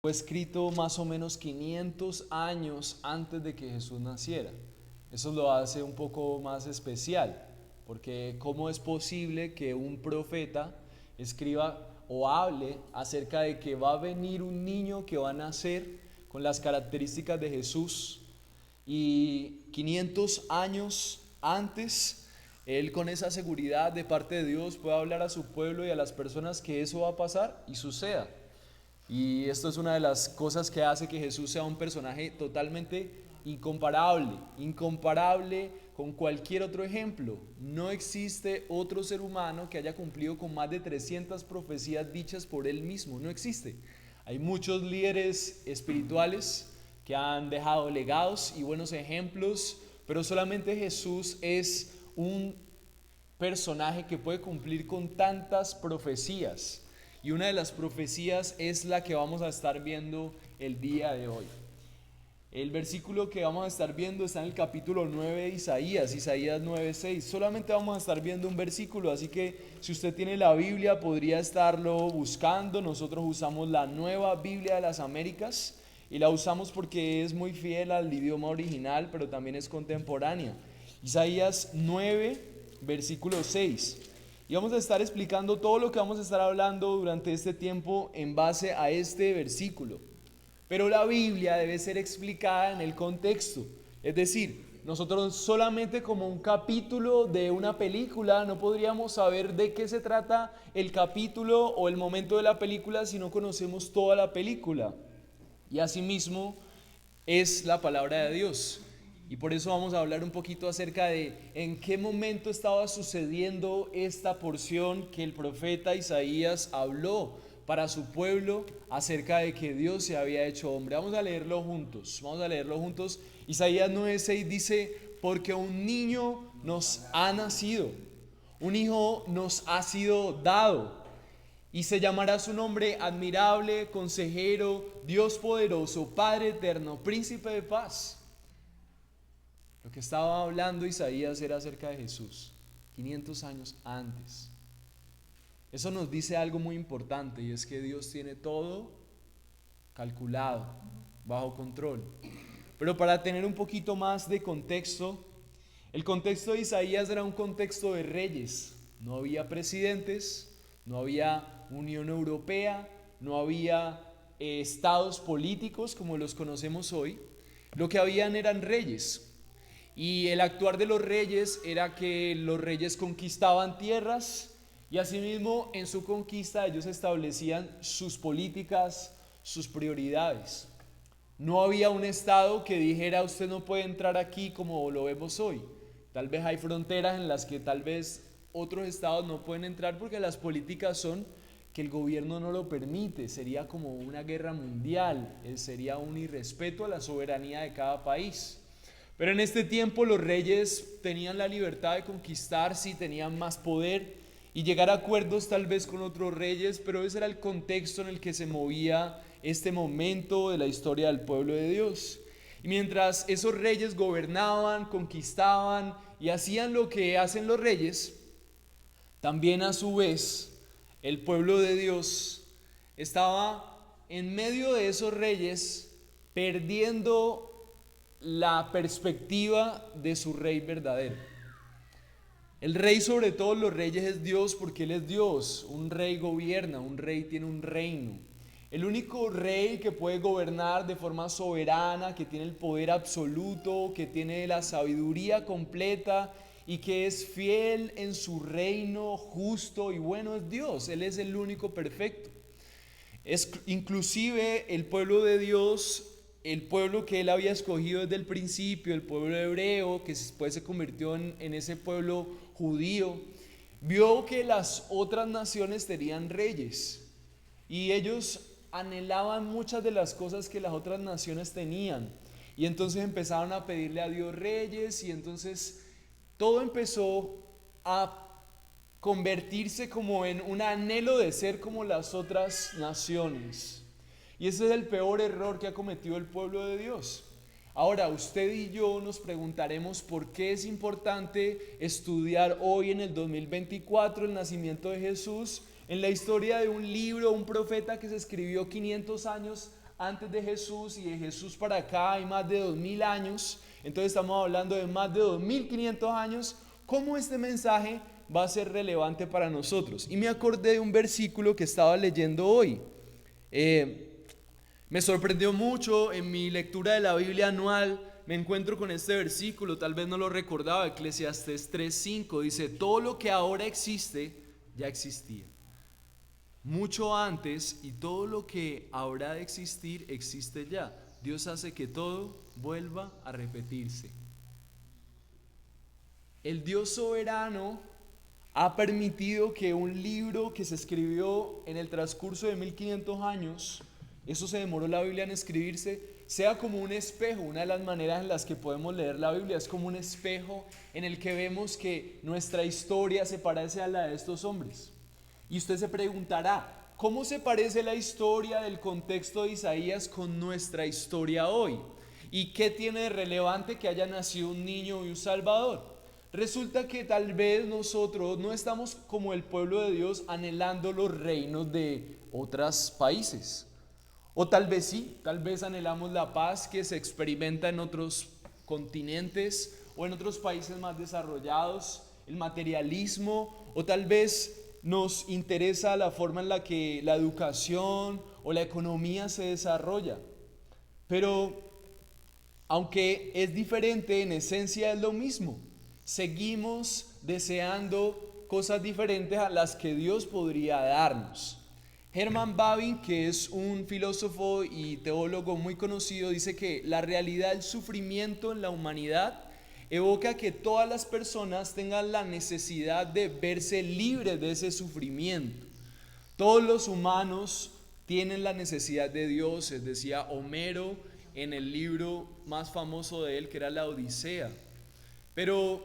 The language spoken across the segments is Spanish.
Fue escrito más o menos 500 años antes de que Jesús naciera. Eso lo hace un poco más especial, porque ¿cómo es posible que un profeta escriba o hable acerca de que va a venir un niño que va a nacer con las características de Jesús? Y 500 años antes, él con esa seguridad de parte de Dios puede hablar a su pueblo y a las personas que eso va a pasar y suceda. Y esto es una de las cosas que hace que Jesús sea un personaje totalmente incomparable con cualquier otro ejemplo. No existe otro ser humano que haya cumplido con más de 300 profecías dichas por él mismo, no existe. Hay muchos líderes espirituales que han dejado legados y buenos ejemplos, pero solamente Jesús es un personaje que puede cumplir con tantas profecías. Y una de las profecías es la que vamos a estar viendo el día de hoy. El versículo que vamos a estar viendo está en el capítulo 9 de Isaías 9:6. Solamente vamos a estar viendo un versículo, así que si usted tiene la Biblia podría estarlo buscando. Nosotros usamos la Nueva Biblia de las Américas y la usamos porque es muy fiel al idioma original, pero también es contemporánea. Isaías 9, versículo 6. Y vamos a estar explicando todo lo que vamos a estar hablando durante este tiempo en base a este versículo. Pero la Biblia debe ser explicada en el contexto. Es decir, nosotros solamente como un capítulo de una película no podríamos saber de qué se trata el capítulo o el momento de la película si no conocemos toda la película. Y asimismo es la palabra de Dios. Y por eso vamos a hablar un poquito acerca de en qué momento estaba sucediendo esta porción que el profeta Isaías habló para su pueblo acerca de que Dios se había hecho hombre. Vamos a leerlo juntos. Isaías 9:6 dice: porque un niño nos ha nacido, un hijo nos ha sido dado, y se llamará su nombre admirable, consejero, Dios poderoso, Padre eterno, príncipe de paz. Lo que estaba hablando Isaías era acerca de Jesús, 500 años antes. Eso nos dice algo muy importante, y es que Dios tiene todo calculado, bajo control. Pero para tener un poquito más de contexto, el contexto de Isaías era un contexto de reyes. No había presidentes, no había Unión Europea, no había estados políticos como los conocemos hoy. Lo que habían eran reyes. Y el actuar de los reyes era que los reyes conquistaban tierras y asimismo en su conquista ellos establecían sus políticas, sus prioridades. No había un estado que dijera usted no puede entrar aquí como lo vemos hoy. Tal vez hay fronteras en las que tal vez otros estados no pueden entrar porque las políticas son que el gobierno no lo permite. Sería como una guerra mundial, sería un irrespeto a la soberanía de cada país. Pero en este tiempo los reyes tenían la libertad de conquistar, sí, tenían más poder y llegar a acuerdos tal vez con otros reyes, pero ese era el contexto en el que se movía este momento de la historia del pueblo de Dios. Y mientras esos reyes gobernaban, conquistaban y hacían lo que hacen los reyes, también a su vez el pueblo de Dios estaba en medio de esos reyes perdiendo la perspectiva de su rey verdadero. El rey sobre todos los reyes es Dios porque Él es Dios. Un rey gobierna, un rey tiene un reino. El único rey que puede gobernar de forma soberana, que tiene el poder absoluto, que tiene la sabiduría completa y que es fiel en su reino, justo y bueno, es Dios. Él es el único perfecto. Es inclusive el pueblo de Dios, el pueblo que Él había escogido desde el principio, el pueblo hebreo, que después se convirtió en ese pueblo judío, vio que las otras naciones tenían reyes y ellos anhelaban muchas de las cosas que las otras naciones tenían, y entonces empezaron a pedirle a Dios reyes, y entonces todo empezó a convertirse como en un anhelo de ser como las otras naciones. Y ese es el peor error que ha cometido el pueblo de Dios. Ahora, usted y yo nos preguntaremos por qué es importante estudiar hoy en el 2024 el nacimiento de Jesús en la historia de un libro, un profeta que se escribió 500 años antes de Jesús y de Jesús para acá hay más de 2000 años, entonces estamos hablando de más de 2500 años, ¿cómo este mensaje va a ser relevante para nosotros? Y me acordé de un versículo que estaba leyendo hoy. Me sorprendió mucho en mi lectura de la Biblia anual. Me encuentro con este versículo, tal vez no lo recordaba, Eclesiastés 3:5, dice: todo lo que ahora existe ya existía mucho antes, y todo lo que habrá de existir existe ya. Dios hace que todo vuelva a repetirse. El Dios soberano ha permitido que un libro que se escribió en el transcurso de 1500 años, eso se demoró la Biblia en escribirse, sea como un espejo. Una de las maneras en las que podemos leer la Biblia es como un espejo en el que vemos que nuestra historia se parece a la de estos hombres. Y usted se preguntará, ¿cómo se parece la historia del contexto de Isaías con nuestra historia hoy? ¿Y qué tiene de relevante que haya nacido un niño y un salvador? Resulta que tal vez nosotros no estamos como el pueblo de Dios anhelando los reinos de otros países. O tal vez sí, tal vez anhelamos la paz que se experimenta en otros continentes o en otros países más desarrollados, el materialismo, o tal vez nos interesa la forma en la que la educación o la economía se desarrolla. Pero aunque es diferente, en esencia es lo mismo. Seguimos deseando cosas diferentes a las que Dios podría darnos. Herman Bavinck, que es un filósofo y teólogo muy conocido, dice que la realidad del sufrimiento en la humanidad evoca que todas las personas tengan la necesidad de verse libres de ese sufrimiento. Todos los humanos tienen la necesidad de dioses, decía Homero en el libro más famoso de él, que era la Odisea. Pero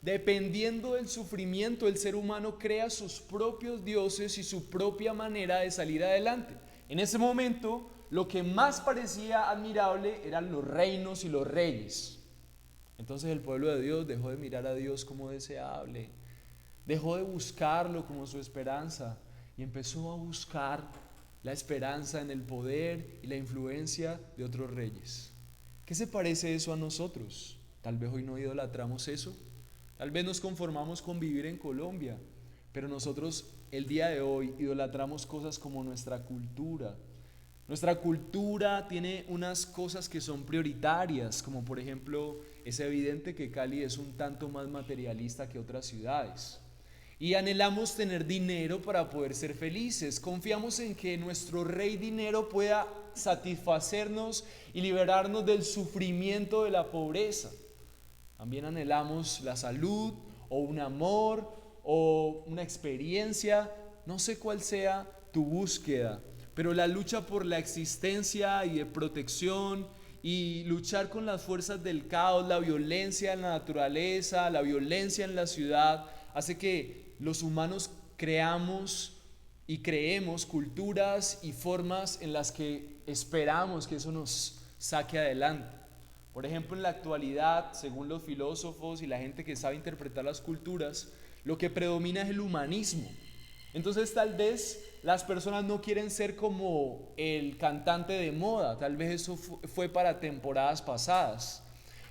dependiendo del sufrimiento, el ser humano crea sus propios dioses y su propia manera de salir adelante. En ese momento, lo que más parecía admirable eran los reinos y los reyes. Entonces el pueblo de Dios dejó de mirar a Dios como deseable, dejó de buscarlo como su esperanza y empezó a buscar la esperanza en el poder y la influencia de otros reyes. ¿Qué se parece eso a nosotros? Tal vez hoy no idolatramos eso. Tal vez nos conformamos con vivir en Colombia, pero nosotros el día de hoy idolatramos cosas como nuestra cultura. Nuestra cultura tiene unas cosas que son prioritarias, como por ejemplo, es evidente que Cali es un tanto más materialista que otras ciudades. Y anhelamos tener dinero para poder ser felices. Confiamos en que nuestro rey dinero pueda satisfacernos y liberarnos del sufrimiento de la pobreza. También anhelamos la salud o un amor o una experiencia, no sé cuál sea tu búsqueda, pero la lucha por la existencia y de protección y luchar con las fuerzas del caos, la violencia en la naturaleza, la violencia en la ciudad, hace que los humanos creamos y creemos culturas y formas en las que esperamos que eso nos saque adelante. Por ejemplo, en la actualidad, según los filósofos y la gente que sabe interpretar las culturas, lo que predomina es el humanismo. Entonces tal vez las personas no quieren ser como el cantante de moda, tal vez eso fue para temporadas pasadas.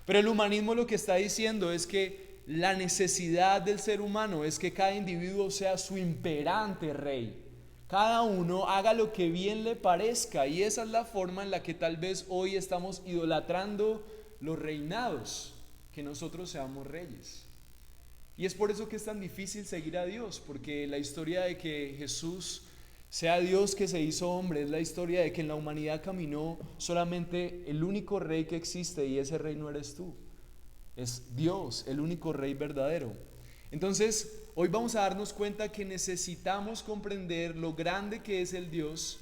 Pero el humanismo lo que está diciendo es que la necesidad del ser humano es que cada individuo sea su imperante rey. Cada uno haga lo que bien le parezca, y esa es la forma en la que tal vez hoy estamos idolatrando los reinados, que nosotros seamos reyes. Y es por eso que es tan difícil seguir a Dios, porque la historia de que Jesús sea Dios que se hizo hombre es la historia de que en la humanidad caminó solamente el único rey que existe, y ese rey no eres tú, es Dios, el único rey verdadero. Entonces, hoy vamos a darnos cuenta que necesitamos comprender lo grande que es el Dios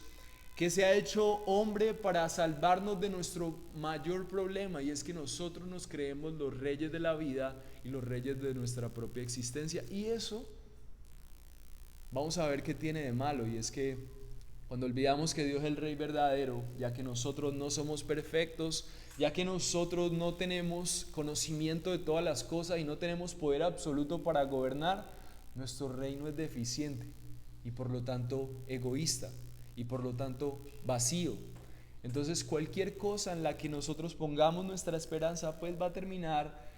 que se ha hecho hombre para salvarnos de nuestro mayor problema, y es que nosotros nos creemos los reyes de la vida y los reyes de nuestra propia existencia. Y eso vamos a ver qué tiene de malo, y es que cuando olvidamos que Dios es el rey verdadero, ya que nosotros no somos perfectos, ya que nosotros no tenemos conocimiento de todas las cosas y no tenemos poder absoluto para gobernar, nuestro reino es deficiente y por lo tanto egoísta y por lo tanto vacío. Entonces cualquier cosa en la que nosotros pongamos nuestra esperanza pues va a terminar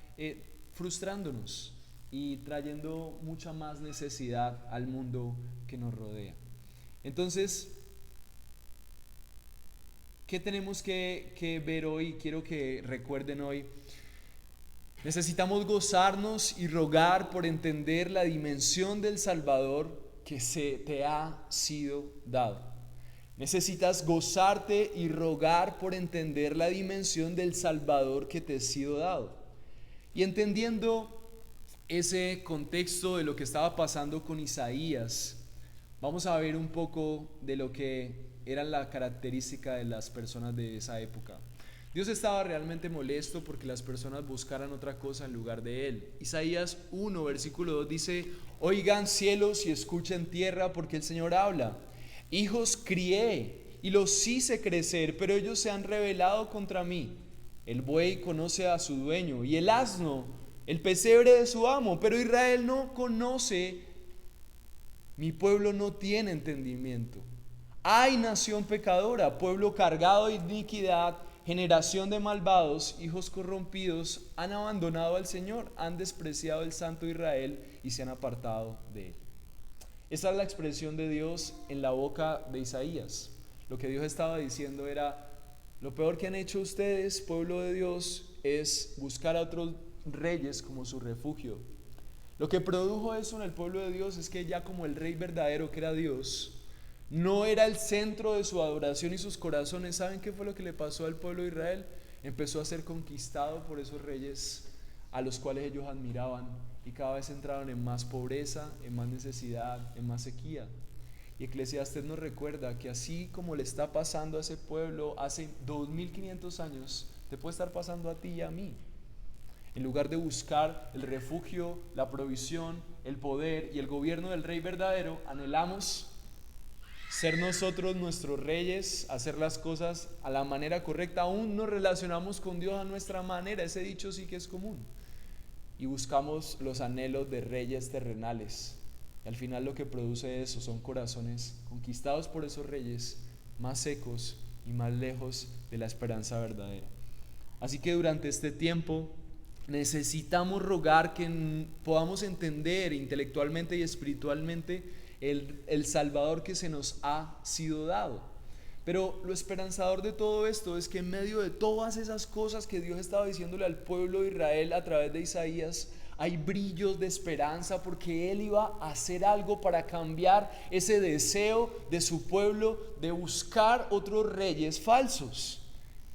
frustrándonos y trayendo mucha más necesidad al mundo que nos rodea. Entonces, ¿qué tenemos que ver hoy? Quiero que recuerden hoy. Necesitamos gozarnos y rogar por entender la dimensión del Salvador que se te ha sido dado. Necesitas gozarte y rogar por entender la dimensión del Salvador que te ha sido dado. Y entendiendo ese contexto de lo que estaba pasando con Isaías, vamos a ver un poco de lo que era la característica de las personas de esa época. Dios estaba realmente molesto porque las personas buscaran otra cosa en lugar de Él. Isaías 1, versículo 2 dice: oigan cielos y escuchen tierra, porque el Señor habla. Hijos crié y los hice crecer, pero ellos se han rebelado contra mí. El buey conoce a su dueño y el asno el pesebre de su amo, pero Israel no conoce, mi pueblo no tiene entendimiento. Ay, nación pecadora, pueblo cargado de iniquidad, generación de malvados, hijos corrompidos, han abandonado al Señor, han despreciado el Santo Israel y se han apartado de Él. Esta es la expresión de Dios en la boca de Isaías. Lo que Dios estaba diciendo era: lo peor que han hecho ustedes, pueblo de Dios, es buscar a otros reyes como su refugio. Lo que produjo eso en el pueblo de Dios es que ya como el rey verdadero, que era Dios, no era el centro de su adoración y sus corazones. ¿Saben qué fue lo que le pasó al pueblo de Israel? Empezó a ser conquistado por esos reyes a los cuales ellos admiraban, y cada vez entraron en más pobreza, en más necesidad, en más sequía. Y Eclesiastés nos recuerda que así como le está pasando a ese pueblo hace 2500 años, te puede estar pasando a ti y a mí. En lugar de buscar el refugio, la provisión, el poder y el gobierno del rey verdadero, anhelamos ser nosotros nuestros reyes, hacer las cosas a la manera correcta. Aún nos relacionamos con Dios a nuestra manera, ese dicho sí que es común. Y buscamos los anhelos de reyes terrenales. Y al final lo que produce eso son corazones conquistados por esos reyes, más secos y más lejos de la esperanza verdadera. Así que durante este tiempo necesitamos rogar que podamos entender intelectualmente y espiritualmente el Salvador que se nos ha sido dado. Pero lo esperanzador de todo esto es que en medio de todas esas cosas que Dios estaba diciéndole al pueblo de Israel a través de Isaías, hay brillos de esperanza, porque Él iba a hacer algo para cambiar ese deseo de su pueblo de buscar otros reyes falsos.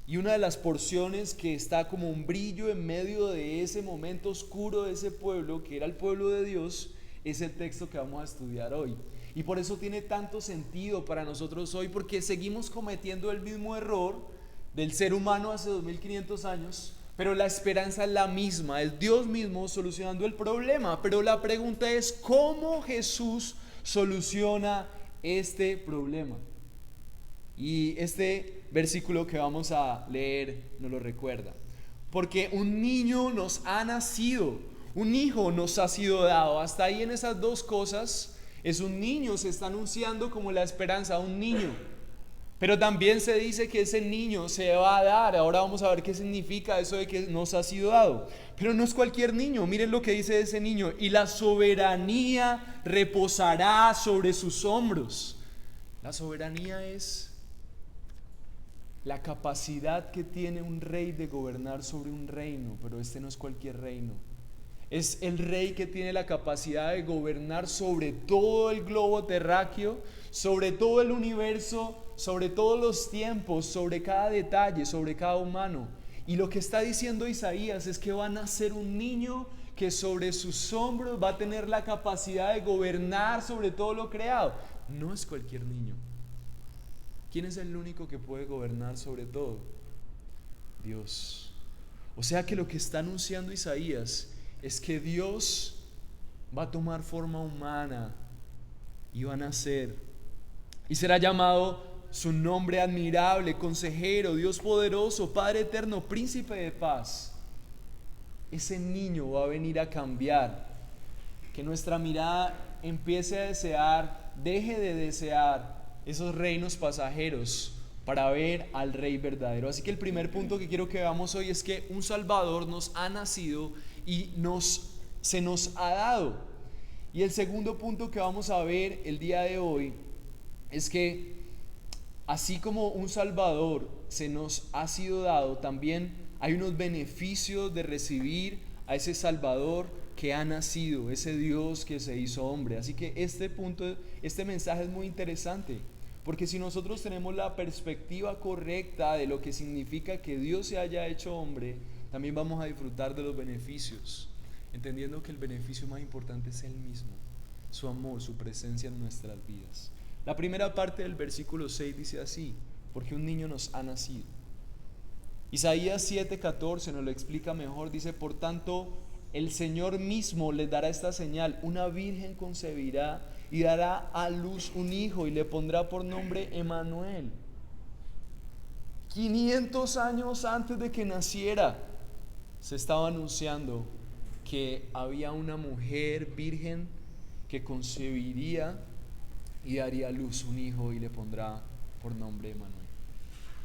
Y una de las porciones que está como un brillo en medio de ese momento oscuro de ese pueblo, que era el pueblo de Dios, es el texto que vamos a estudiar hoy. Y por eso tiene tanto sentido para nosotros hoy, porque seguimos cometiendo el mismo error del ser humano hace 2500 años, pero la esperanza es la misma, es Dios mismo solucionando el problema. Pero la pregunta es: ¿cómo Jesús soluciona este problema? Y este versículo que vamos a leer nos lo recuerda. Porque un niño nos ha nacido, un hijo nos ha sido dado. Hasta ahí en esas dos cosas es un niño, se está anunciando como la esperanza, un niño. Pero también se dice que ese niño se va a dar. Ahora vamos a ver qué significa eso de que nos ha sido dado. Pero no es cualquier niño. Miren lo que dice ese niño: y la soberanía reposará sobre sus hombros. La soberanía es la capacidad que tiene un rey de gobernar sobre un reino, pero este no es cualquier reino. Es el rey que tiene la capacidad de gobernar sobre todo el globo terráqueo, sobre todo el universo, sobre todos los tiempos, sobre cada detalle, sobre cada humano. Y lo que está diciendo Isaías es que va a nacer un niño que sobre sus hombros va a tener la capacidad de gobernar sobre todo lo creado. No es cualquier niño. ¿Quién es el único que puede gobernar sobre todo? Dios. O sea que lo que está anunciando Isaías es que Dios va a tomar forma humana y va a nacer, y será llamado su nombre admirable, consejero, Dios poderoso, Padre eterno, príncipe de paz. Ese niño va a venir a cambiar, que nuestra mirada empiece a desear, deje de desear esos reinos pasajeros para ver al Rey verdadero. Así que el primer punto que quiero que veamos hoy es que un Salvador nos ha nacido y se nos ha dado. Y el segundo punto que vamos a ver el día de hoy es que así como un Salvador se nos ha sido dado, también hay unos beneficios de recibir a ese Salvador que ha nacido, ese Dios que se hizo hombre. Así que este mensaje es muy interesante, porque si nosotros tenemos la perspectiva correcta de lo que significa que Dios se haya hecho hombre, también vamos a disfrutar de los beneficios, entendiendo que el beneficio más importante es Él mismo, su amor, su presencia en nuestras vidas. La primera parte del versículo 6 dice así: porque un niño nos ha nacido. Isaías 7:14 nos lo explica mejor, dice: por tanto, el Señor mismo les dará esta señal: una virgen concebirá y dará a luz un hijo y le pondrá por nombre Emmanuel. 500 años antes de que naciera, se estaba anunciando que había una mujer virgen que concebiría y daría a luz un hijo y le pondrá por nombre Emmanuel.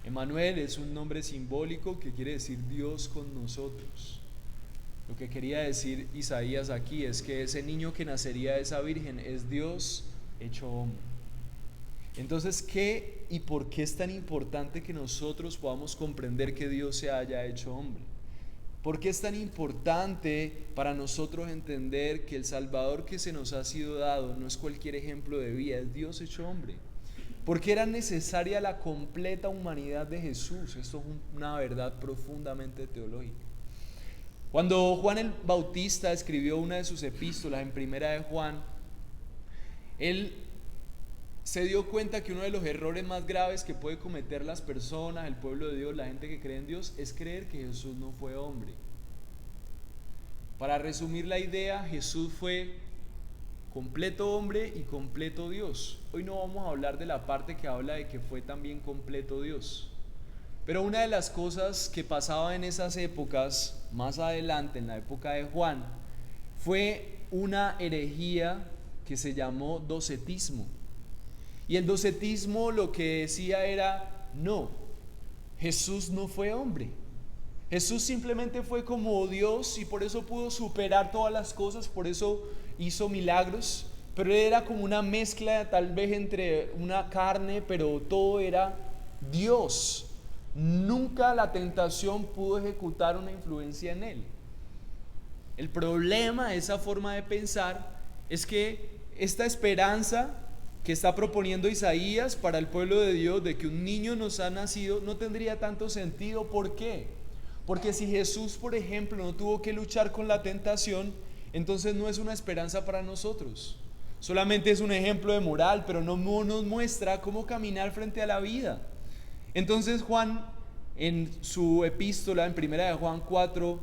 Emmanuel es un nombre simbólico que quiere decir Dios con nosotros. Lo que quería decir Isaías aquí es que ese niño que nacería de esa virgen es Dios hecho hombre. Entonces, ¿qué y por qué es tan importante que nosotros podamos comprender que Dios se haya hecho hombre? ¿Por qué es tan importante para nosotros entender que el Salvador que se nos ha sido dado no es cualquier ejemplo de vida, es Dios hecho hombre? ¿Por qué era necesaria la completa humanidad de Jesús? Esto es una verdad profundamente teológica. Cuando Juan el Bautista escribió una de sus epístolas en Primera de Juan, él se dio cuenta que uno de los errores más graves que puede cometer las personas, el pueblo de Dios, la gente que cree en Dios, es creer que Jesús no fue hombre. Para resumir la idea, Jesús fue completo hombre y completo Dios. Hoy no vamos a hablar de la parte que habla de que fue también completo Dios. Pero una de las cosas que pasaba en esas épocas, más adelante en la época de Juan, fue una herejía que se llamó docetismo. Y el docetismo lo que decía era: no, Jesús no fue hombre. Jesús simplemente fue como Dios y por eso pudo superar todas las cosas, por eso hizo milagros, pero él era como una mezcla tal vez entre una carne, pero todo era Dios. Nunca la tentación pudo ejecutar una influencia en él. El problema de esa forma de pensar es que esta esperanza que está proponiendo Isaías para el pueblo de Dios de que un niño nos ha nacido no tendría tanto sentido. ¿Por qué? Porque si Jesús, por ejemplo, no tuvo que luchar con la tentación, entonces no es una esperanza para nosotros. Solamente es un ejemplo de moral, pero no nos muestra cómo caminar frente a la vida. Entonces Juan, en su epístola, en Primera de Juan 4,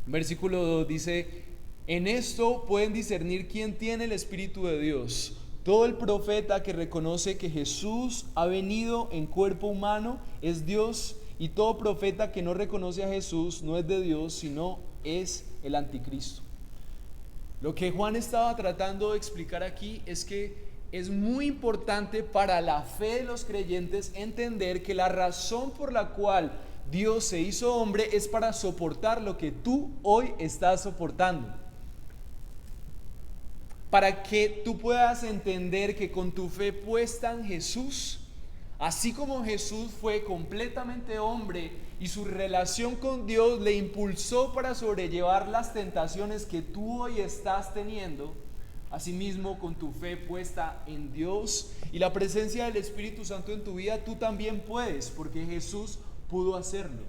versículo 2, dice: en esto pueden discernir quién tiene el Espíritu de Dios. Todo el profeta que reconoce que Jesús ha venido en cuerpo humano es Dios, y todo profeta que no reconoce a Jesús no es de Dios, sino es el anticristo. Lo que Juan estaba tratando de explicar aquí es que es muy importante para la fe de los creyentes entender que la razón por la cual Dios se hizo hombre es para soportar lo que tú hoy estás soportando. Para que tú puedas entender que con tu fe puesta en Jesús, así como Jesús fue completamente hombre y su relación con Dios le impulsó para sobrellevar las tentaciones que tú hoy estás teniendo, asimismo con tu fe puesta en Dios y la presencia del Espíritu Santo en tu vida, tú también puedes, porque Jesús pudo hacerlo.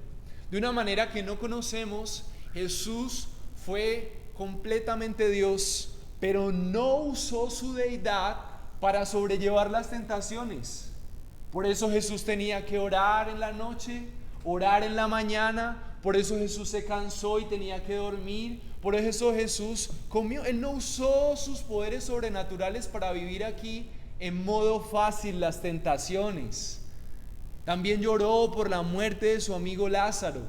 De una manera que no conocemos, Jesús fue completamente Dios, pero no usó su deidad para sobrellevar las tentaciones. Por eso Jesús tenía que orar en la noche, orar en la mañana. Por eso Jesús se cansó y tenía que dormir. Por eso Jesús comió. Él no usó sus poderes sobrenaturales para vivir aquí en modo fácil las tentaciones. También lloró por la muerte de su amigo Lázaro.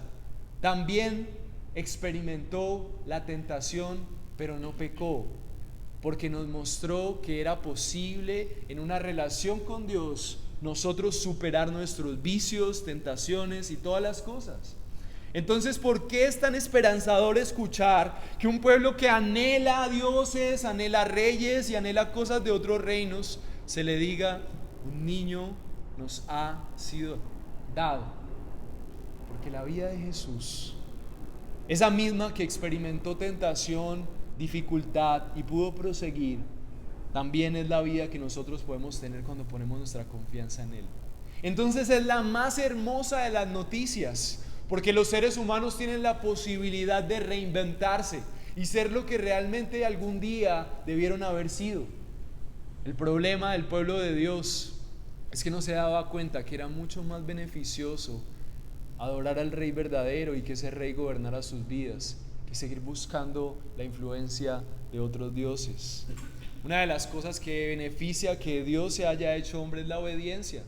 También experimentó la tentación, pero no pecó, porque nos mostró que era posible en una relación con Dios nosotros superar nuestros vicios, tentaciones y todas las cosas. Entonces, ¿por qué es tan esperanzador escuchar que un pueblo que anhela a dioses, anhela reyes y anhela cosas de otros reinos, se le diga, un niño nos ha sido dado? Porque la vida de Jesús, esa misma que experimentó tentación, dificultad y pudo proseguir, también es la vida que nosotros podemos tener cuando ponemos nuestra confianza en Él. Entonces es la más hermosa de las noticias, porque los seres humanos tienen la posibilidad de reinventarse y ser lo que realmente algún día debieron haber sido. El problema del pueblo de Dios es que no se daba cuenta que era mucho más beneficioso adorar al Rey verdadero y que ese Rey gobernara sus vidas, que seguir buscando la influencia de otros dioses. Una de las cosas que beneficia que Dios se haya hecho hombre es la obediencia.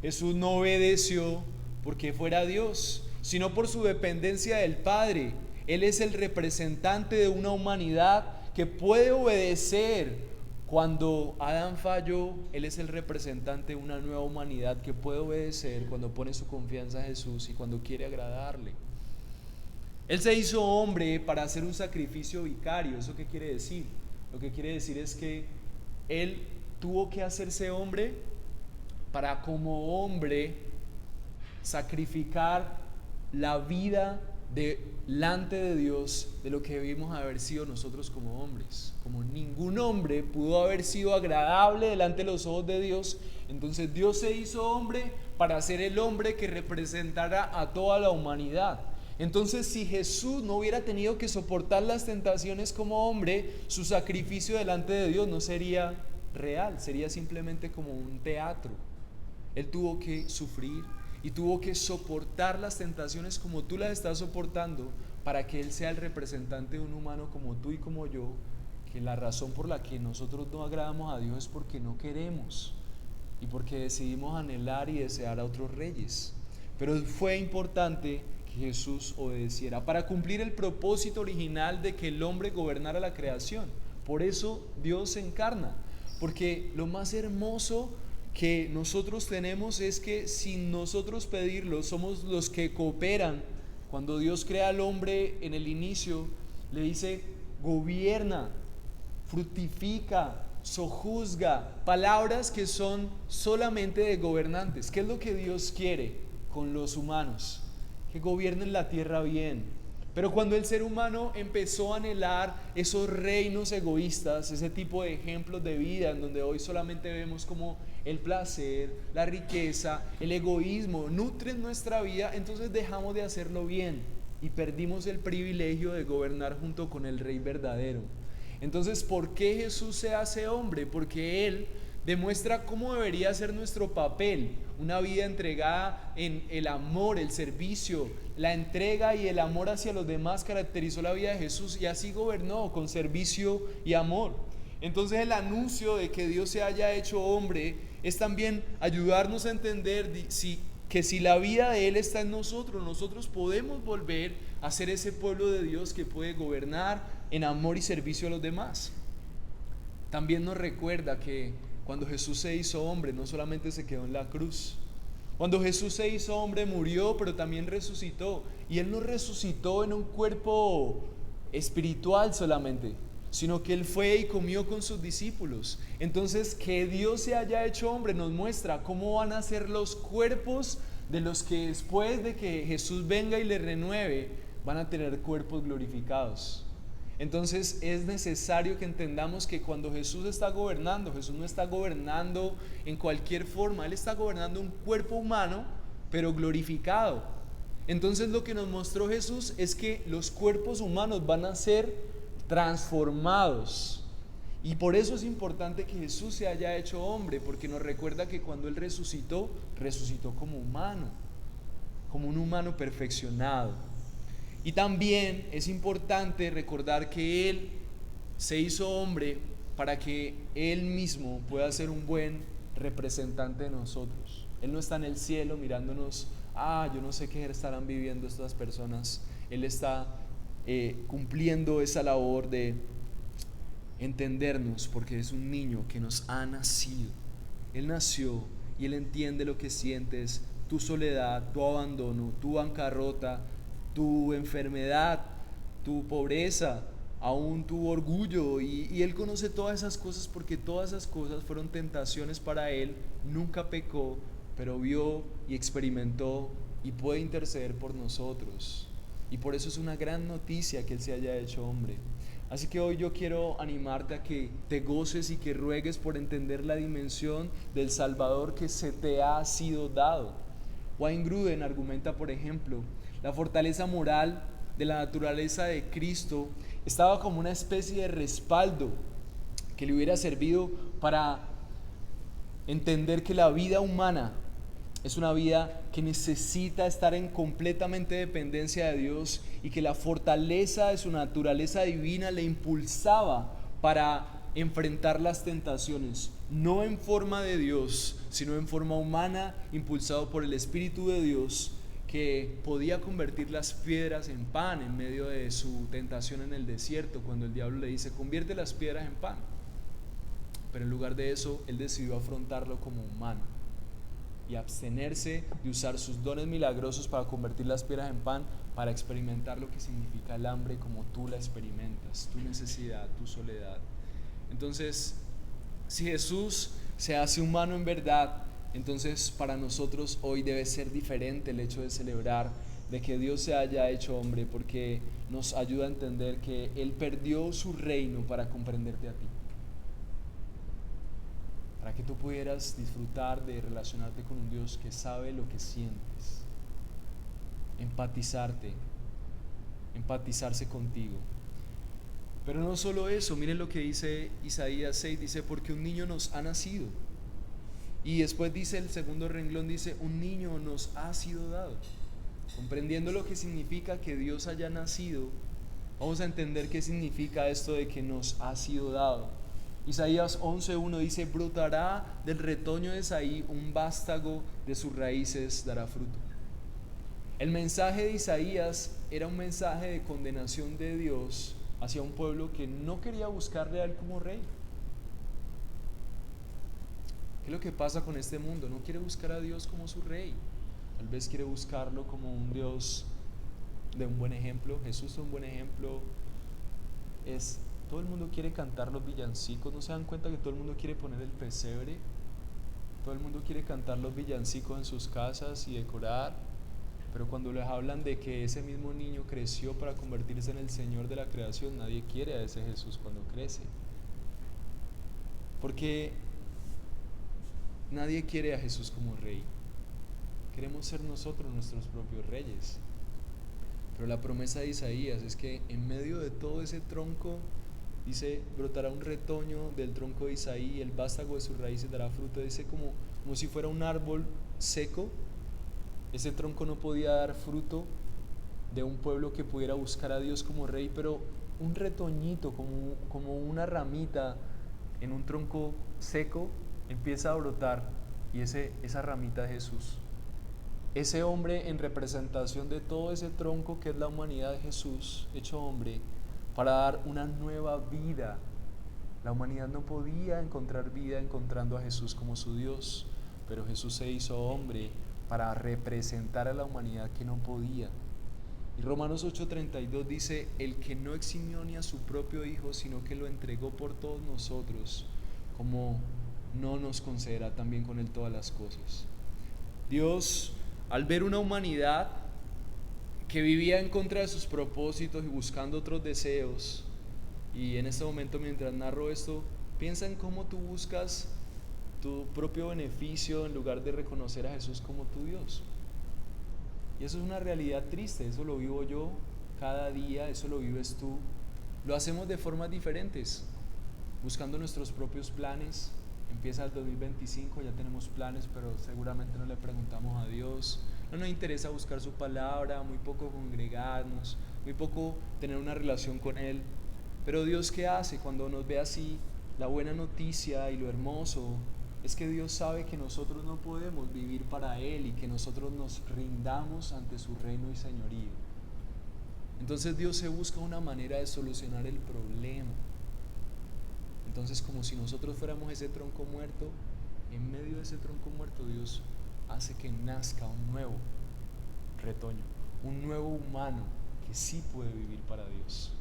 Jesús no obedeció porque fuera Dios, sino por su dependencia del Padre. Él es el representante de una humanidad que puede obedecer. Cuando Adán falló, Él es el representante de una nueva humanidad que puede obedecer cuando pone su confianza en Jesús y cuando quiere agradarle. Él se hizo hombre para hacer un sacrificio vicario. ¿Eso qué quiere decir? Lo que quiere decir es que Él tuvo que hacerse hombre para, como hombre, sacrificar la vida delante de Dios de lo que debimos haber sido nosotros como hombres. Como ningún hombre pudo haber sido agradable delante de los ojos de Dios, entonces Dios se hizo hombre para ser el hombre que representara a toda la humanidad. Entonces, si Jesús no hubiera tenido que soportar las tentaciones como hombre, su sacrificio delante de Dios no sería real, sería simplemente como un teatro. Él tuvo que sufrir y tuvo que soportar las tentaciones como tú las estás soportando, para que Él sea el representante de un humano como tú y como yo, que la razón por la que nosotros no agradamos a Dios es porque no queremos y porque decidimos anhelar y desear a otros reyes. Pero fue importante que Jesús obedeciera para cumplir el propósito original de que el hombre gobernara la creación. Por eso Dios se encarna, porque lo más hermoso que nosotros tenemos es que sin nosotros pedirlo somos los que cooperan. Cuando Dios crea al hombre en el inicio, le dice: gobierna, fructifica, sojuzga, palabras que son solamente de gobernantes. ¿Qué es lo que Dios quiere con los humanos? Que gobiernen la tierra bien. Pero cuando el ser humano empezó a anhelar esos reinos egoístas, ese tipo de ejemplos de vida en donde hoy solamente vemos como el placer, la riqueza, el egoísmo nutren nuestra vida, entonces dejamos de hacerlo bien y perdimos el privilegio de gobernar junto con el Rey verdadero. Entonces, ¿por qué Jesús se hace hombre? Porque Él demuestra cómo debería ser nuestro papel, una vida entregada en el amor, el servicio, la entrega y el amor hacia los demás caracterizó la vida de Jesús, y así gobernó con servicio y amor. Entonces el anuncio de que Dios se haya hecho hombre es también ayudarnos a entender que si la vida de Él está en nosotros, nosotros podemos volver a ser ese pueblo de Dios que puede gobernar en amor y servicio a los demás. También nos recuerda que cuando Jesús se hizo hombre, no solamente se quedó en la cruz. Cuando Jesús se hizo hombre, murió, pero también resucitó. Y Él no resucitó en un cuerpo espiritual solamente, sino que Él fue y comió con sus discípulos. Entonces, que Dios se haya hecho hombre nos muestra cómo van a ser los cuerpos de los que después de que Jesús venga y le renueve, van a tener cuerpos glorificados. Entonces es necesario que entendamos que cuando Jesús está gobernando, Jesús no está gobernando en cualquier forma, Él está gobernando un cuerpo humano, pero glorificado. Entonces lo que nos mostró Jesús es que los cuerpos humanos van a ser transformados. Y por eso es importante que Jesús se haya hecho hombre, porque nos recuerda que cuando Él resucitó, resucitó como humano, como un humano perfeccionado. Y también es importante recordar que Él se hizo hombre para que Él mismo pueda ser un buen representante de nosotros. Él no está en el cielo mirándonos, yo no sé qué estarán viviendo estas personas. Él está cumpliendo esa labor de entendernos, porque es un niño que nos ha nacido. Él nació y Él entiende lo que sientes, tu soledad, tu abandono, tu bancarrota, tu enfermedad, tu pobreza, aún tu orgullo, y Él conoce todas esas cosas porque todas esas cosas fueron tentaciones para Él. Nunca pecó, pero vio y experimentó y puede interceder por nosotros. Y por eso es una gran noticia que Él se haya hecho hombre. Así que hoy yo quiero animarte a que te goces y que ruegues por entender la dimensión del Salvador que se te ha sido dado. Wayne Grudem argumenta, por ejemplo, la fortaleza moral de la naturaleza de Cristo estaba como una especie de respaldo que le hubiera servido para entender que la vida humana es una vida que necesita estar en completamente dependencia de Dios y que la fortaleza de su naturaleza divina le impulsaba para enfrentar las tentaciones, no en forma de Dios, sino en forma humana, impulsado por el Espíritu de Dios, que podía convertir las piedras en pan en medio de su tentación en el desierto, cuando el diablo le dice, convierte las piedras en pan. Pero en lugar de eso, él decidió afrontarlo como humano y abstenerse de usar sus dones milagrosos para convertir las piedras en pan, para experimentar lo que significa el hambre como tú la experimentas, tu necesidad, tu soledad. Entonces, si Jesús se hace humano en verdad, entonces para nosotros hoy debe ser diferente el hecho de celebrar de que Dios se haya hecho hombre, porque nos ayuda a entender que Él perdió su reino para comprenderte a ti, para que tú pudieras disfrutar de relacionarte con un Dios que sabe lo que sientes, empatizarse contigo. Pero no solo eso, miren lo que dice Isaías 6, dice, porque un niño nos ha nacido. Y después dice el segundo renglón, dice, un niño nos ha sido dado. Comprendiendo lo que significa que Dios haya nacido, vamos a entender qué significa esto de que nos ha sido dado. Isaías 11:1 dice, brotará del retoño de Isaí un vástago, de sus raíces dará fruto. El mensaje de Isaías era un mensaje de condenación de Dios hacia un pueblo que no quería buscarle a Él como rey. ¿Qué es lo que pasa con este mundo? No quiere buscar a Dios como su rey. Tal vez quiere buscarlo como un Dios de un buen ejemplo. Jesús es un buen ejemplo. Todo el mundo quiere cantar los villancicos. ¿No se dan cuenta que todo el mundo quiere poner el pesebre? Todo el mundo quiere cantar los villancicos en sus casas y decorar. Pero cuando les hablan de que ese mismo niño creció para convertirse en el Señor de la creación, nadie quiere a ese Jesús cuando crece. Porque nadie quiere a Jesús como rey. Queremos ser nosotros nuestros propios reyes. Pero la promesa de Isaías es que en medio de todo ese tronco, dice, brotará un retoño del tronco de Isaí, y el vástago de sus raíces dará fruto. Dice como si fuera un árbol seco. Ese tronco no podía dar fruto de un pueblo que pudiera buscar a Dios como rey, pero un retoñito, como una ramita en un tronco seco, empieza a brotar, y esa ramita de Jesús. Ese hombre en representación de todo ese tronco que es la humanidad de Jesús, hecho hombre, para dar una nueva vida. La humanidad no podía encontrar vida encontrando a Jesús como su Dios, pero Jesús se hizo hombre para representar a la humanidad que no podía. Y Romanos 8:32 dice, el que no eximió ni a su propio Hijo, sino que lo entregó por todos nosotros, como no nos concederá también con él todas las cosas. Dios, al ver una humanidad que vivía en contra de sus propósitos y buscando otros deseos, y en este momento mientras narro esto, piensa en cómo tú buscas tu propio beneficio en lugar de reconocer a Jesús como tu Dios. Y eso es una realidad triste, eso lo vivo yo cada día, eso lo vives tú. Lo hacemos de formas diferentes, buscando nuestros propios planes. Empieza el 2025, ya tenemos planes, pero seguramente no le preguntamos a Dios. No nos interesa buscar su palabra, muy poco congregarnos, muy poco tener una relación con Él. Pero Dios, ¿qué hace cuando nos ve así? La buena noticia y lo hermoso es que Dios sabe que nosotros no podemos vivir para Él y que nosotros nos rindamos ante su reino y señorío. Entonces Dios se busca una manera de solucionar el problema. Entonces, como si nosotros fuéramos ese tronco muerto, en medio de ese tronco muerto, Dios hace que nazca un nuevo retoño, un nuevo humano que sí puede vivir para Dios.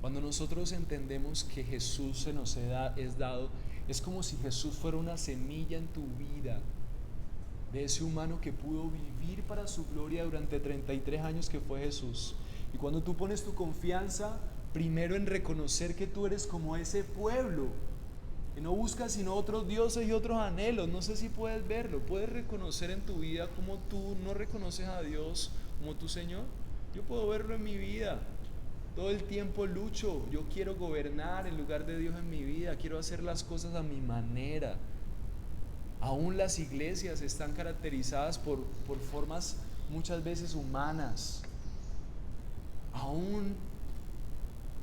Cuando nosotros entendemos que Jesús se nos es dado, es como si Jesús fuera una semilla en tu vida, de ese humano que pudo vivir para su gloria durante 33 años que fue Jesús. Y cuando tú pones tu confianza primero en reconocer que tú eres como ese pueblo, que no buscas sino otros dioses y otros anhelos, no sé si puedes verlo, puedes reconocer en tu vida como tú no reconoces a Dios como tu Señor. Yo puedo verlo en mi vida. Todo el tiempo lucho, yo quiero gobernar en lugar de Dios en mi vida, quiero hacer las cosas a mi manera. Aún las iglesias están caracterizadas por formas muchas veces humanas. Aún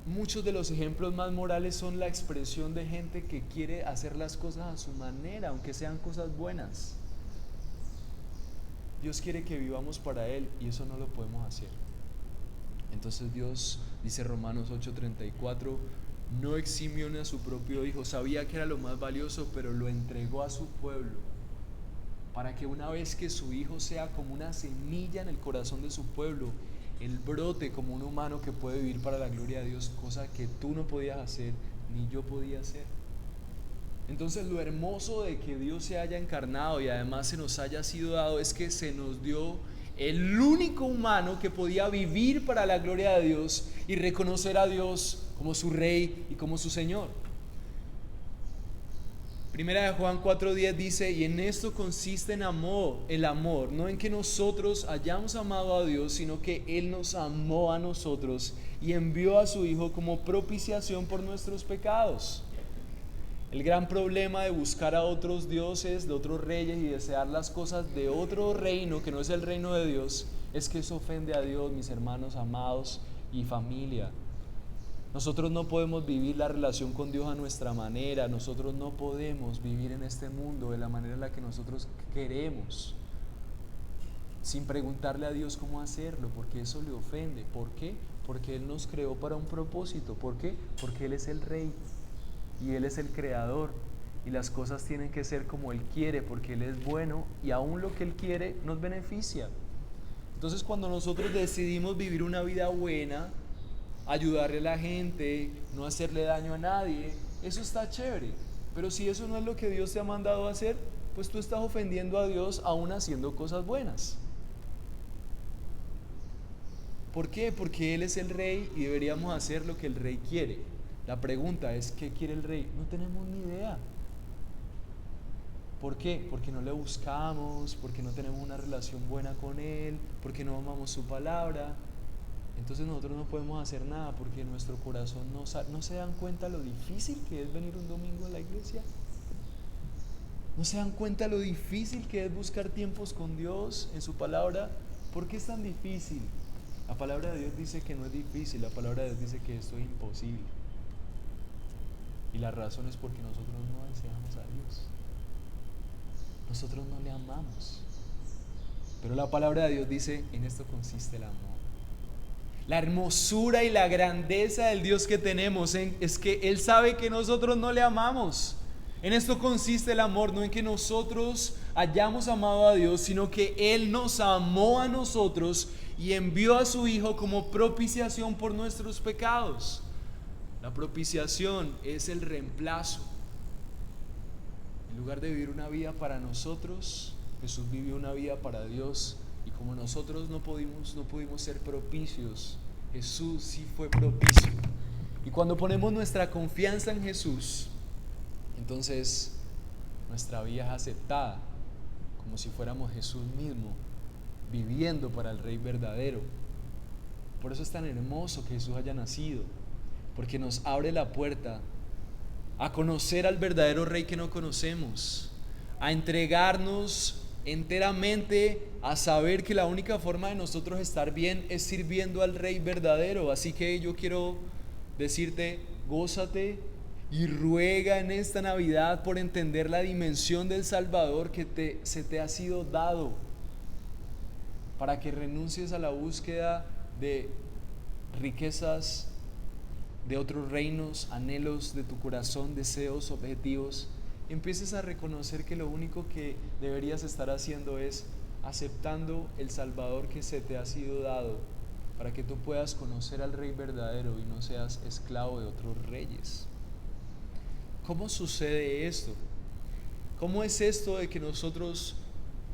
muchos de los ejemplos más morales son la expresión de gente que quiere hacer las cosas a su manera, aunque sean cosas buenas. Dios quiere que vivamos para Él y eso no lo podemos hacer. Entonces Dios, dice Romanos 8:34, no eximió ni a su propio Hijo, sabía que era lo más valioso, pero lo entregó a su pueblo, para que una vez que su Hijo sea como una semilla en el corazón de su pueblo, Él brote como un humano que puede vivir para la gloria de Dios, cosa que tú no podías hacer, ni yo podía hacer. Entonces lo hermoso de que Dios se haya encarnado y además se nos haya sido dado es que se nos dio el único humano que podía vivir para la gloria de Dios y reconocer a Dios como su Rey y como su Señor. Primera de Juan 4:10 dice, y en esto consiste el amor, no en que nosotros hayamos amado a Dios, sino que Él nos amó a nosotros y envió a su Hijo como propiciación por nuestros pecados. El gran problema de buscar a otros dioses, de otros reyes y desear las cosas de otro reino que no es el reino de Dios, es que eso ofende a Dios, mis hermanos amados y familia. Nosotros no podemos vivir la relación con Dios a nuestra manera, nosotros no podemos vivir en este mundo de la manera en la que nosotros queremos, sin preguntarle a Dios cómo hacerlo, porque eso le ofende. ¿Por qué? Porque Él nos creó para un propósito. ¿Por qué? Porque Él es el Rey y Él es el Creador y las cosas tienen que ser como Él quiere, porque Él es bueno y aún lo que Él quiere nos beneficia. Entonces cuando nosotros decidimos vivir una vida buena, ayudarle a la gente, no hacerle daño a nadie, eso está chévere. Pero si eso no es lo que Dios te ha mandado a hacer, pues tú estás ofendiendo a Dios aún haciendo cosas buenas. ¿Por qué? Porque Él es el Rey y deberíamos hacer lo que el Rey quiere. La pregunta es, ¿qué quiere el Rey? No tenemos ni idea. ¿Por qué? Porque no le buscamos, porque no tenemos una relación buena con Él, porque no amamos su palabra. Entonces nosotros no podemos hacer nada porque nuestro corazón no se dan cuenta lo difícil que es venir un domingo a la iglesia. No se dan cuenta lo difícil que es buscar tiempos con Dios en su palabra. ¿Por qué es tan difícil? La palabra de Dios dice que no es difícil, la palabra de Dios dice que esto es imposible. Y la razón es porque nosotros no deseamos a Dios. Nosotros no le amamos. Pero la palabra de Dios dice, en esto consiste el amor. La hermosura y la grandeza del Dios que tenemos es que Él sabe que nosotros no le amamos. En esto consiste el amor, no en que nosotros hayamos amado a Dios, sino que Él nos amó a nosotros y envió a su Hijo como propiciación por nuestros pecados. La propiciación es el reemplazo. En lugar de vivir una vida para nosotros, Jesús vivió una vida para Dios. Y como nosotros no pudimos ser propicios, Jesús sí fue propicio. Y cuando ponemos nuestra confianza en Jesús, entonces nuestra vida es aceptada, como si fuéramos Jesús mismo, viviendo para el Rey verdadero. Por eso es tan hermoso que Jesús haya nacido, porque nos abre la puerta a conocer al verdadero Rey que no conocemos, a entregarnos enteramente, a saber que la única forma de nosotros estar bien es sirviendo al Rey verdadero. Así que yo quiero decirte, gózate y ruega en esta Navidad por entender la dimensión del Salvador que se te ha sido dado, para que renuncies a la búsqueda de riquezas, de otros reinos, anhelos de tu corazón, deseos, objetivos, empieces a reconocer que lo único que deberías estar haciendo es aceptando el Salvador que se te ha sido dado para que tú puedas conocer al Rey verdadero y no seas esclavo de otros reyes. ¿Cómo sucede esto? ¿Cómo es esto de que nosotros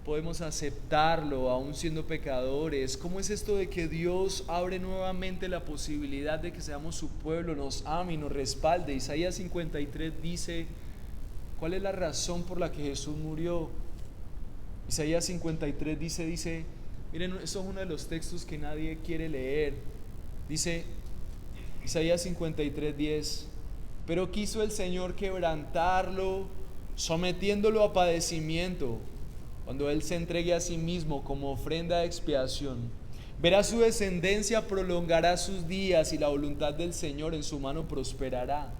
podemos aceptarlo aún siendo pecadores? ¿Cómo es esto de que Dios abre nuevamente la posibilidad de que seamos su pueblo, nos ame y nos respalde? Isaías 53 dice, ¿cuál es la razón por la que Jesús murió? Isaías 53 dice, miren, esto es uno de los textos que nadie quiere leer. Dice Isaías 53:10, pero quiso el Señor quebrantarlo, sometiéndolo a padecimiento, cuando Él se entregue a sí mismo como ofrenda de expiación. Verá su descendencia, prolongará sus días, y la voluntad del Señor en su mano prosperará.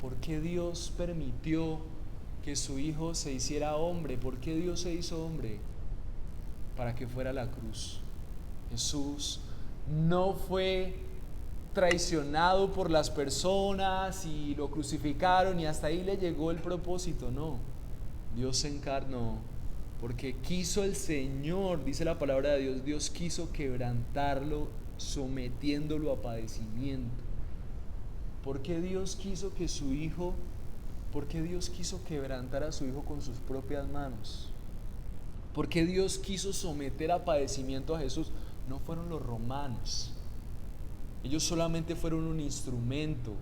¿Por qué Dios permitió que su Hijo se hiciera hombre? ¿Por qué Dios se hizo hombre? Para que fuera a la cruz. Jesús no fue traicionado por las personas y lo crucificaron y hasta ahí le llegó el propósito. No, Dios se encarnó porque quiso el Señor, dice la palabra de Dios, Dios quiso quebrantarlo sometiéndolo a padecimiento. ¿Por qué Dios quiso que su Hijo, por qué Dios quiso quebrantar a su Hijo con sus propias manos? ¿Por qué Dios quiso someter a padecimiento a Jesús? No fueron los romanos. Ellos solamente fueron un instrumento.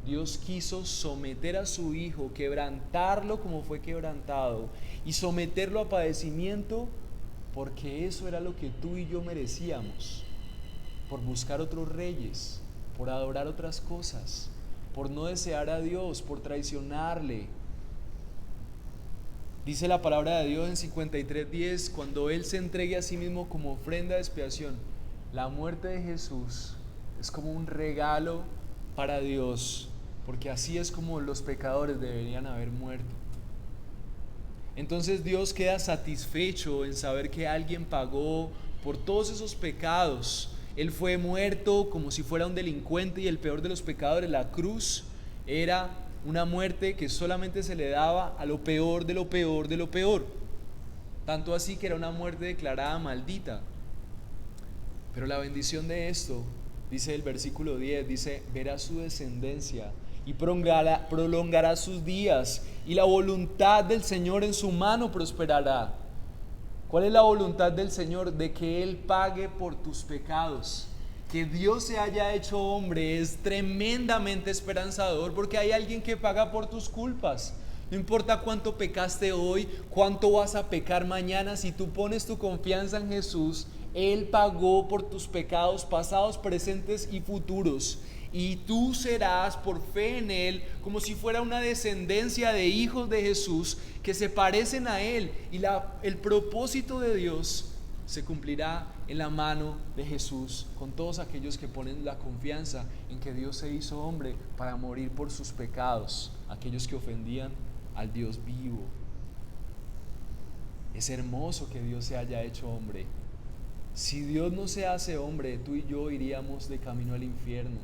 Dios quiso someter a su Hijo, quebrantarlo como fue quebrantado y someterlo a padecimiento porque eso era lo que tú y yo merecíamos, por buscar otros reyes, por adorar otras cosas, por no desear a Dios, por traicionarle. Dice la palabra de Dios en 53:10, cuando Él se entregue a sí mismo como ofrenda de expiación, la muerte de Jesús es como un regalo para Dios, porque así es como los pecadores deberían haber muerto. Entonces Dios queda satisfecho en saber que alguien pagó por todos esos pecados. Él fue muerto como si fuera un delincuente y el peor de los pecadores. La cruz era una muerte que solamente se le daba a lo peor de lo peor de lo peor. Tanto así que era una muerte declarada maldita. Pero la bendición de esto, dice el versículo 10, dice, verá su descendencia y prolongará sus días, y la voluntad del Señor en su mano prosperará. ¿Cuál es la voluntad del Señor? De que Él pague por tus pecados. Que Dios se haya hecho hombre es tremendamente esperanzador, porque hay alguien que paga por tus culpas. No importa cuánto pecaste hoy, cuánto vas a pecar mañana, si tú pones tu confianza en Jesús, Él pagó por tus pecados pasados, presentes y futuros. Y tú serás por fe en Él como si fuera una descendencia de hijos de Jesús que se parecen a Él. Y el propósito de Dios se cumplirá en la mano de Jesús con todos aquellos que ponen la confianza en que Dios se hizo hombre para morir por sus pecados, aquellos que ofendían al Dios vivo. Es hermoso que Dios se haya hecho hombre. Si Dios no se hace hombre, tú y yo iríamos de camino al infierno.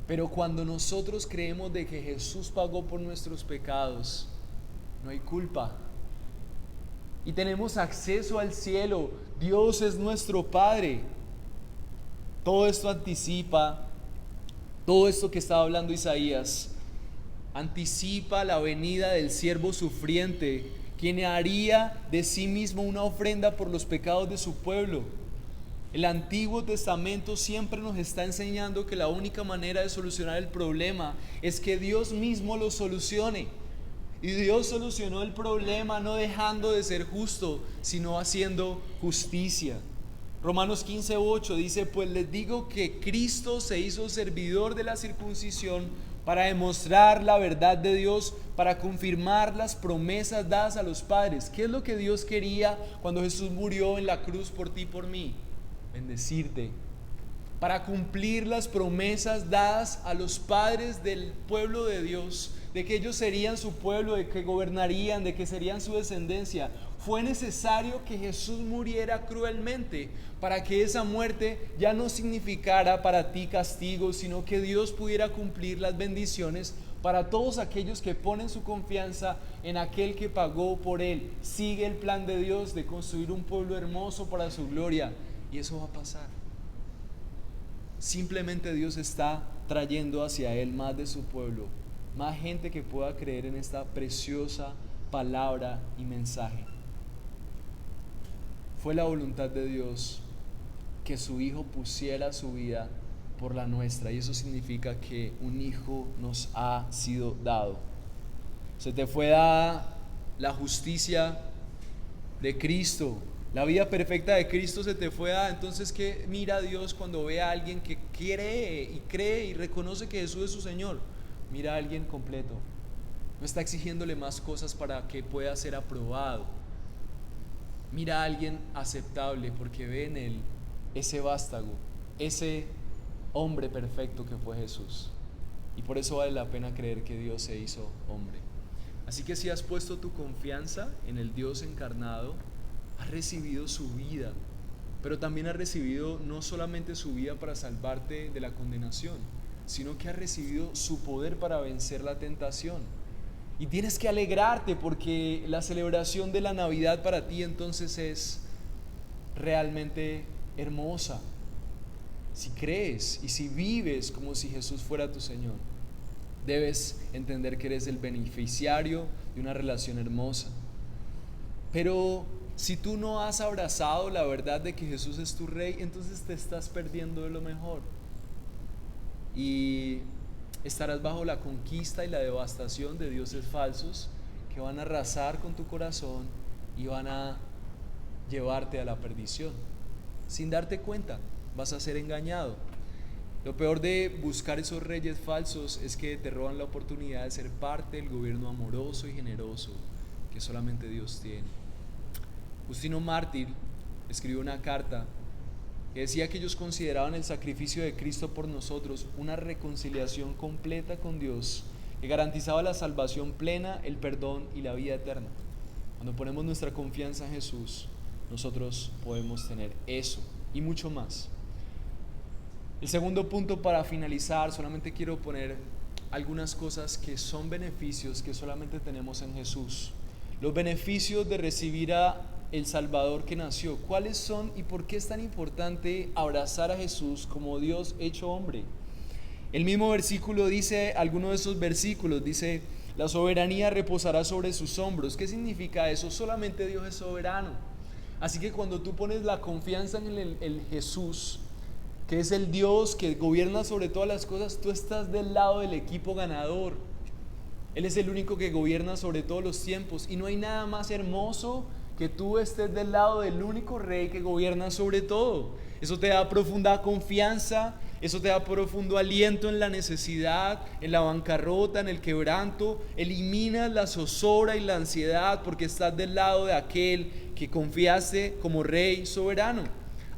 Pero cuando nosotros creemos de que Jesús pagó por nuestros pecados, no hay culpa. Y tenemos acceso al cielo. Dios es nuestro Padre. Todo esto anticipa, todo esto que estaba hablando Isaías, anticipa la venida del siervo sufriente, quien haría de sí mismo una ofrenda por los pecados de su pueblo. El Antiguo Testamento siempre nos está enseñando que la única manera de solucionar el problema es que Dios mismo lo solucione. Y Dios solucionó el problema no dejando de ser justo, sino haciendo justicia. Romanos 15:8 dice, pues les digo que Cristo se hizo servidor de la circuncisión para demostrar la verdad de Dios, para confirmar las promesas dadas a los padres. ¿Qué es lo que Dios quería cuando Jesús murió en la cruz por ti y por mí? Bendecirte, para cumplir las promesas dadas a los padres del pueblo de Dios, de que ellos serían su pueblo, de que gobernarían, de que serían su descendencia. Fue necesario que Jesús muriera cruelmente para que esa muerte ya no significara para ti castigo, sino que Dios pudiera cumplir las bendiciones Para todos aquellos que ponen su confianza en aquel que pagó por él. Sigue el plan de Dios de construir un pueblo hermoso para su gloria. Y eso va a pasar. Simplemente Dios está trayendo hacia él más de su pueblo. Más gente que pueda creer en esta preciosa palabra y mensaje. Fue la voluntad de Dios que su Hijo pusiera su vida por la nuestra, y eso significa que un hijo nos ha sido dado. Se te fue dada la justicia de Cristo, la vida perfecta de Cristo se te fue dada. Entonces, ¿qué mira Dios cuando ve a alguien que cree y reconoce que Jesús es su Señor? Mira a alguien completo. No está exigiéndole más cosas para que pueda ser aprobado. Mira a alguien aceptable porque ve en él ese vástago, ese hombre perfecto que fue Jesús. Y por eso vale la pena creer que Dios se hizo hombre. Así que si has puesto tu confianza en el Dios encarnado, has recibido su vida, pero también has recibido no solamente su vida para salvarte de la condenación, sino que has recibido su poder para vencer la tentación. Y tienes que alegrarte porque la celebración de la Navidad para ti entonces es realmente hermosa. Si crees y si vives como si Jesús fuera tu Señor, debes entender que eres el beneficiario de una relación hermosa. Pero si tú no has abrazado la verdad de que Jesús es tu Rey, entonces te estás perdiendo de lo mejor. Y estarás bajo la conquista y la devastación de dioses falsos que van a arrasar con tu corazón y van a llevarte a la perdición. Sin darte cuenta, vas a ser engañado. Lo peor de buscar esos reyes falsos es que te roban la oportunidad de ser parte del gobierno amoroso y generoso que solamente Dios tiene. Justino Mártir escribió una carta que decía que ellos consideraban el sacrificio de Cristo por nosotros una reconciliación completa con Dios que garantizaba la salvación plena, el perdón y la vida eterna. Cuando ponemos nuestra confianza en Jesús, nosotros podemos tener eso y mucho más. El segundo punto para finalizar, solamente quiero poner algunas cosas que son beneficios que solamente tenemos en Jesús. Los beneficios de recibir a el Salvador que nació. ¿Cuáles son y por qué es tan importante abrazar a Jesús como Dios hecho hombre? El mismo versículo dice, alguno de esos versículos dice, la soberanía reposará sobre sus hombros. ¿Qué significa eso? Solamente Dios es soberano. Así que cuando tú pones la confianza en el Jesús, que es el Dios que gobierna sobre todas las cosas, tú estás del lado del equipo ganador. Él es el único que gobierna sobre todos los tiempos y no hay nada más hermoso que tú estés del lado del único rey que gobierna sobre todo. Eso te da profunda confianza, eso te da profundo aliento en la necesidad, en la bancarrota, en el quebranto. Eliminas la zozobra y la ansiedad porque estás del lado de aquel que confiaste como rey soberano.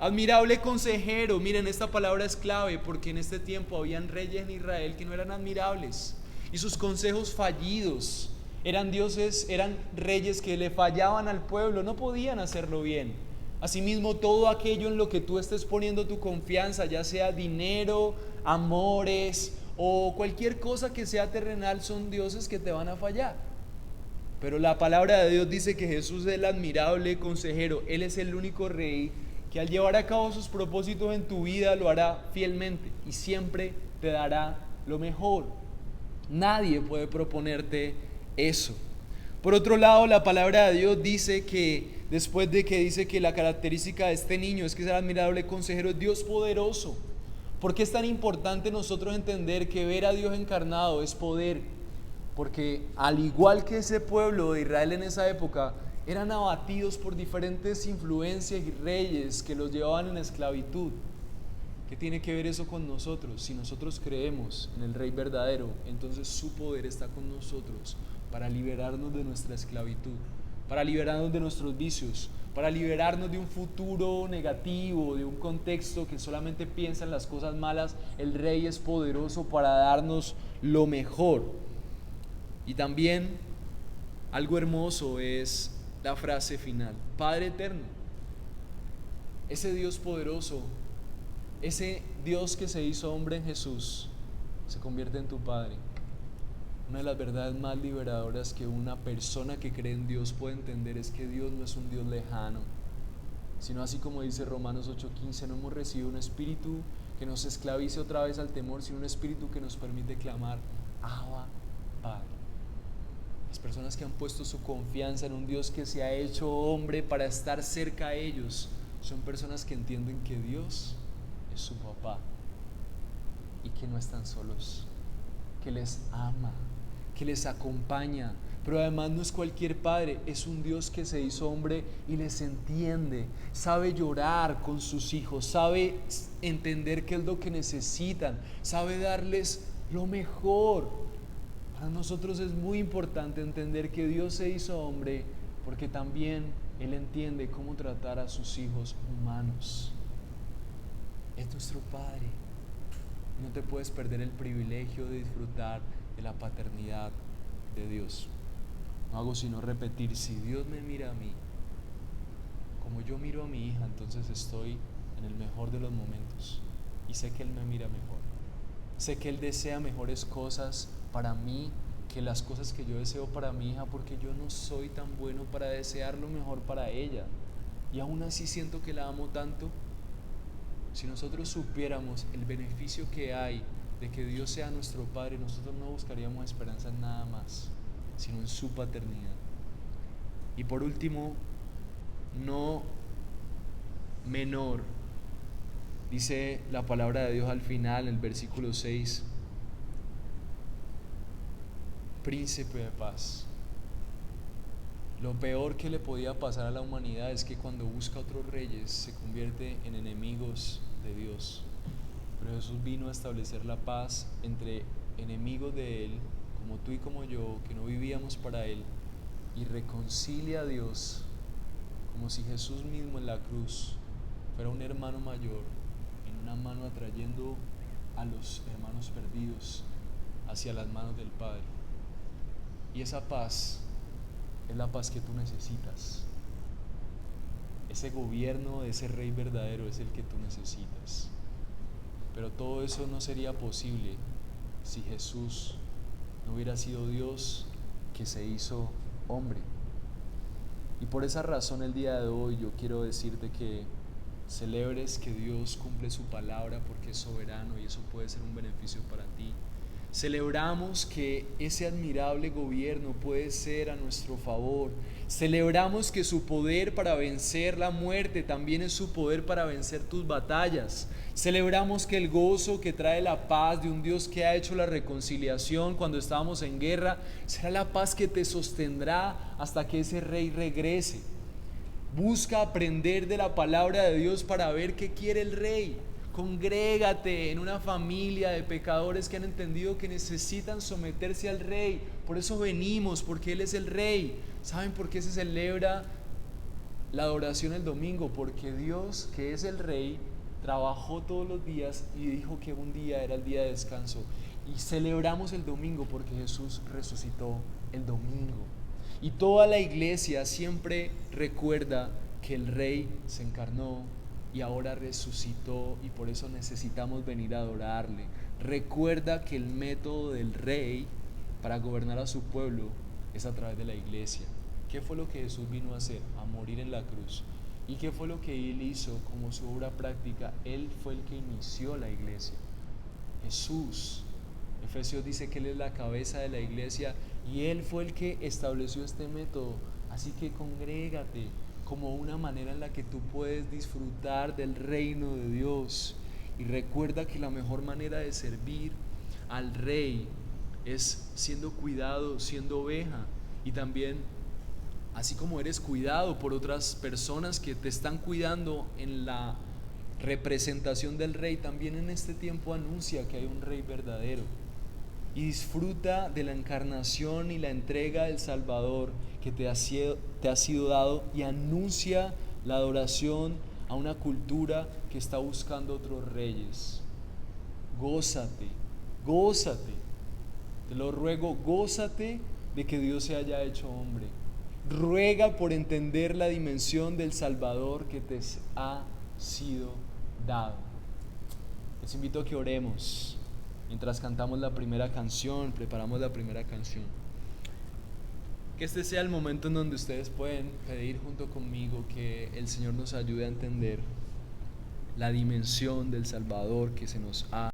Admirable consejero. Miren, esta palabra es clave porque en este tiempo habían reyes en Israel que no eran admirables y sus consejos fallidos. Eran dioses, eran reyes que le fallaban al pueblo, no podían hacerlo bien. Asimismo, todo aquello en lo que tú estés poniendo tu confianza, ya sea dinero, amores o cualquier cosa que sea terrenal, son dioses que te van a fallar. Pero la palabra de Dios dice que Jesús es el admirable consejero. Él es el único rey que al llevar a cabo sus propósitos en tu vida lo hará fielmente y siempre te dará lo mejor. Nadie puede proponerte eso. Por otro lado, la palabra de Dios dice que después de que dice que la característica de este niño es que es el admirable consejero, es Dios poderoso. ¿Por qué es tan importante nosotros entender que ver a Dios encarnado es poder? Porque al igual que ese pueblo de Israel en esa época, eran abatidos por diferentes influencias y reyes que los llevaban en esclavitud. ¿Qué tiene que ver eso con nosotros? Si nosotros creemos en el Rey verdadero, entonces su poder está con nosotros para liberarnos de nuestra esclavitud, para liberarnos de nuestros vicios, para liberarnos de un futuro negativo, de un contexto que solamente piensa en las cosas malas. El Rey es poderoso para darnos lo mejor. Y también algo hermoso es la frase final, Padre eterno. Ese Dios poderoso, ese Dios que se hizo hombre en Jesús, se convierte en tu Padre. Una de las verdades más liberadoras que una persona que cree en Dios puede entender es que Dios no es un Dios lejano, sino así como dice Romanos 8:15, no hemos recibido un espíritu que nos esclavice otra vez al temor, sino un espíritu que nos permite clamar, Abba, Padre. Las personas que han puesto su confianza en un Dios que se ha hecho hombre para estar cerca a ellos, son personas que entienden que Dios es su papá y que no están solos, que les ama, que les acompaña, pero además no es cualquier padre, es un Dios que se hizo hombre y les entiende, sabe llorar con sus hijos, sabe entender qué es lo que necesitan, sabe darles lo mejor. Para nosotros es muy importante entender que Dios se hizo hombre porque también Él entiende cómo tratar a sus hijos humanos. Es nuestro Padre. No te puedes perder el privilegio de disfrutar de la paternidad de Dios. No hago sino repetir, si Dios me mira a mí como yo miro a mi hija, entonces estoy en el mejor de los momentos y sé que Él me mira mejor. Sé que Él desea mejores cosas para mí que las cosas que yo deseo para mi hija, porque yo no soy tan bueno para desear lo mejor para ella, y aún así siento que la amo tanto. Si nosotros supiéramos el beneficio que hay de que Dios sea nuestro Padre, nosotros no buscaríamos esperanza en nada más, sino en su paternidad. Y por último, no menor, dice la palabra de Dios al final, en el versículo 6, príncipe de paz. Lo peor que le podía pasar a la humanidad es que cuando busca otros reyes se convierte en enemigos de Dios. Pero Jesús vino a establecer la paz entre enemigos de Él, como tú y como yo, que no vivíamos para Él, y reconcilia a Dios, como si Jesús mismo en la cruz fuera un hermano mayor, en una mano atrayendo a los hermanos perdidos hacia las manos del Padre. Y esa paz es la paz que tú necesitas. Ese gobierno de ese rey verdadero es el que tú necesitas. Pero todo eso no sería posible si Jesús no hubiera sido Dios que se hizo hombre. Y por esa razón el día de hoy yo quiero decirte que celebres que Dios cumple su palabra porque es soberano y eso puede ser un beneficio para ti. Celebramos que ese admirable gobierno puede ser a nuestro favor. Celebramos que su poder para vencer la muerte también es su poder para vencer tus batallas. Celebramos que el gozo que trae la paz de un Dios que ha hecho la reconciliación cuando estábamos en guerra será la paz que te sostendrá hasta que ese rey regrese. Busca aprender de la palabra de Dios para ver qué quiere el rey. Congrégate en una familia de pecadores que han entendido que necesitan someterse al rey. Por eso venimos, porque Él es el rey. ¿Saben por qué se celebra la adoración el domingo? Porque Dios, que es el rey, trabajó todos los días y dijo que un día era el día de descanso. Y celebramos el domingo porque Jesús resucitó el domingo. Y toda la iglesia siempre recuerda que el rey se encarnó y ahora resucitó, y por eso necesitamos venir a adorarle. Recuerda que el método del rey para gobernar a su pueblo es a través de la iglesia. ¿Qué fue lo que Jesús vino a hacer? A morir en la cruz. ¿Y qué fue lo que Él hizo como su obra práctica? Él fue el que inició la iglesia. Jesús. Efesios dice que Él es la cabeza de la iglesia y Él fue el que estableció este método. Así que congrégate como una manera en la que tú puedes disfrutar del reino de Dios. Y recuerda que la mejor manera de servir al rey es siendo cuidado, siendo oveja. Y también, así como eres cuidado por otras personas que te están cuidando en la representación del rey, también en este tiempo anuncia que hay un rey verdadero. Y disfruta de la encarnación y la entrega del Salvador que te ha sido dado, y anuncia la adoración a una cultura que está buscando otros reyes. Gózate, gózate, te lo ruego, gózate de que Dios se haya hecho hombre. Ruega por entender la dimensión del Salvador que te ha sido dado. Les invito a que oremos. mientras cantamos la primera canción, preparamos la primera canción. Que este sea el momento en donde ustedes pueden pedir junto conmigo que el Señor nos ayude a entender la dimensión del Salvador que se nos ha